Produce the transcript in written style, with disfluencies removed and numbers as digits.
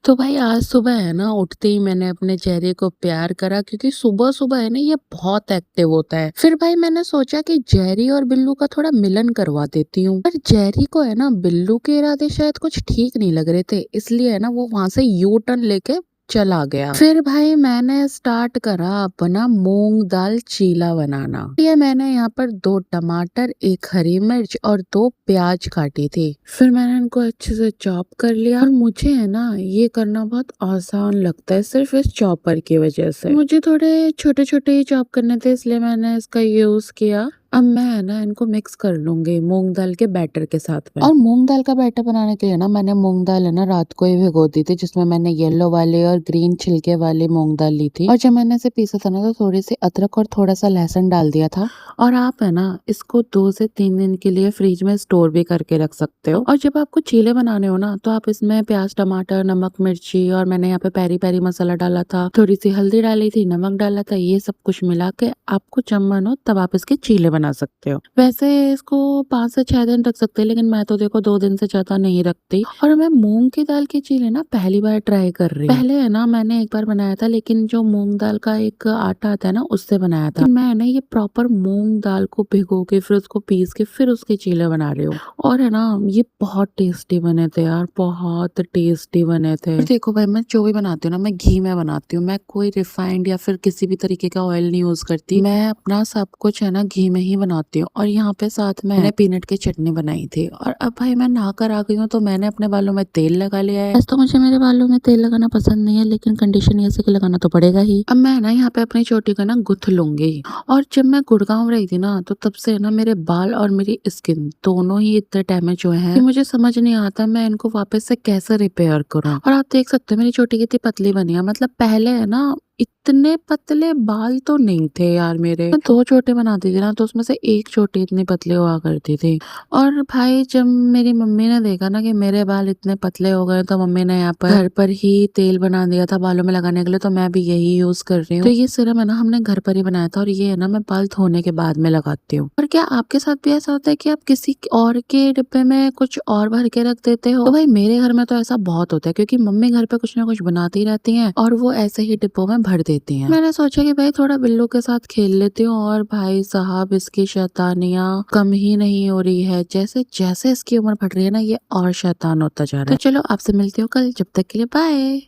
तो भाई आज सुबह है ना, उठते ही मैंने अपने चेहरे को प्यार करा क्योंकि सुबह सुबह है ना ये बहुत एक्टिव होता है। फिर भाई मैंने सोचा कि जेरी और बिल्लू का थोड़ा मिलन करवा देती हूँ। पर जेरी को है ना बिल्लू के इरादे शायद कुछ ठीक नहीं लग रहे थे, इसलिए है ना वो वहां से यू टर्न लेके चला गया। फिर भाई मैंने स्टार्ट करा अपना मूंग दाल चीला बनाना। ये मैंने यहाँ पर 2 टमाटर, 1 हरी मिर्च और 2 प्याज काटी थी। फिर मैंने इनको अच्छे से चॉप कर लिया और मुझे है ना ये करना बहुत आसान लगता है सिर्फ इस चॉपर की वजह से। मुझे थोड़े छोटे छोटे ही चॉप करने थे, इसलिए मैंने इसका यूज किया। अब मैं है ना इनको मिक्स कर लूंगी मूंग दाल के बैटर के साथ में। और मूंग दाल का बैटर बनाने के लिए ना मैंने मूंग दाल है ना रात को ही भिगो दी थी, जिसमें मैंने येलो वाले और ग्रीन छिलके वाली मूंग दाल ली थी। और जब मैंने इसे पीसा था ना तो थोड़ी सी अदरक और थोड़ा सा लहसुन डाल दिया था। और आप है ना इसको 2 से 3 दिन के लिए फ्रिज में स्टोर भी करके रख सकते हो। और जब आपको चीले बनाने हो ना तो आप इसमें प्याज, टमाटर, नमक, मिर्ची और मैंने यहाँ पे पेरी पेरी मसाला डाला था, थोड़ी सी हल्दी डाली थी, नमक डाला था, ये सब कुछ मिला के आपको जब मन हो तब आप इसके चीले बना सकते हो। वैसे इसको 5 से 6 दिन रख सकते हैं, लेकिन मैं तो देखो 2 दिन से ज्यादा नहीं रखती। और मैं मूंग की दाल के चीले ना पहली बार ट्राई कर रही हूँ। पहले है ना मैंने एक बार बनाया था, लेकिन जो मूंग दाल का एक आटा आता है ना उससे बनाया था। मैं ना ये प्रॉपर मूंग दाल को भिगो के फिर उसको पीस के फिर उसके चीले बना रही हूँ। और है ना ये बहुत टेस्टी बने थे यार, बहुत टेस्टी बने थे। देखो भाई मैं जो भी बनाती हूँ ना मैं घी में बनाती हूँ, मैं कोई रिफाइंड या फिर किसी भी तरीके का ऑयल नहीं यूज करती। मैं अपना सब कुछ है ना घी में ही बनाती हूँ। और यहाँ पे साथ में मैंने पीनट की चटनी बनाई थी। और अब भाई मैं नहाकर आ गई हूँ तो मैंने अपने बालों में तेल लगा लिया है। वैसे तो मुझे मेरे बालों में तेल लगाना पसंद नहीं है, लेकिन कंडीशन ये से कि लगाना तो पड़ेगा ही। अब मैं ना यहाँ पे अपनी चोटी को ना गुथ लूंगी। और जब मैं गुड़गांव रही थी ना तो तब से ना मेरे बाल और मेरी स्किन दोनों ही इतने डैमेज हुए हैं कि मुझे समझ नहीं आता मैं इनको वापस से कैसे रिपेयर करूँ। और आप देख सकते हो मेरी चोटी कितनी पतली बनी है। मतलब पहले है ना इतने पतले बाल तो नहीं थे यार मेरे। मैं 2 चोटी बनाती थी ना तो उसमें से एक चोटी इतनी पतली हुआ करती थी। और भाई जब मेरी मम्मी ने देखा ना कि मेरे बाल इतने पतले हो गए तो मम्मी ने यहाँ पर घर पर ही तेल बना दिया था बालों में लगाने के लिए, तो मैं भी यही यूज कर रही हूँ। तो ये सिरम है ना हमने घर पर ही बनाया था और ये है ना मैं बाल धोने के बाद में लगाती हूँ। और क्या आपके साथ भी ऐसा होता है कि आप किसी और के डिब्बे में कुछ और भर के रख देते हो? तो भाई मेरे घर में तो ऐसा बहुत होता है, क्योंकि मम्मी घर पे कुछ ना कुछ बनाती रहती हैं और वो ऐसे ही डिब्बों में भर देती हैं। मैंने सोचा कि भाई थोड़ा बिल्लू के साथ खेल लेती हूँ। और भाई साहब इसकी शैतानियां कम ही नहीं हो रही है, जैसे जैसे इसकी उम्र बढ़ रही है ना ये और शैतान होता जा रहा है। तो चलो आपसे मिलती हूँ कल, जब तक के लिए बाय।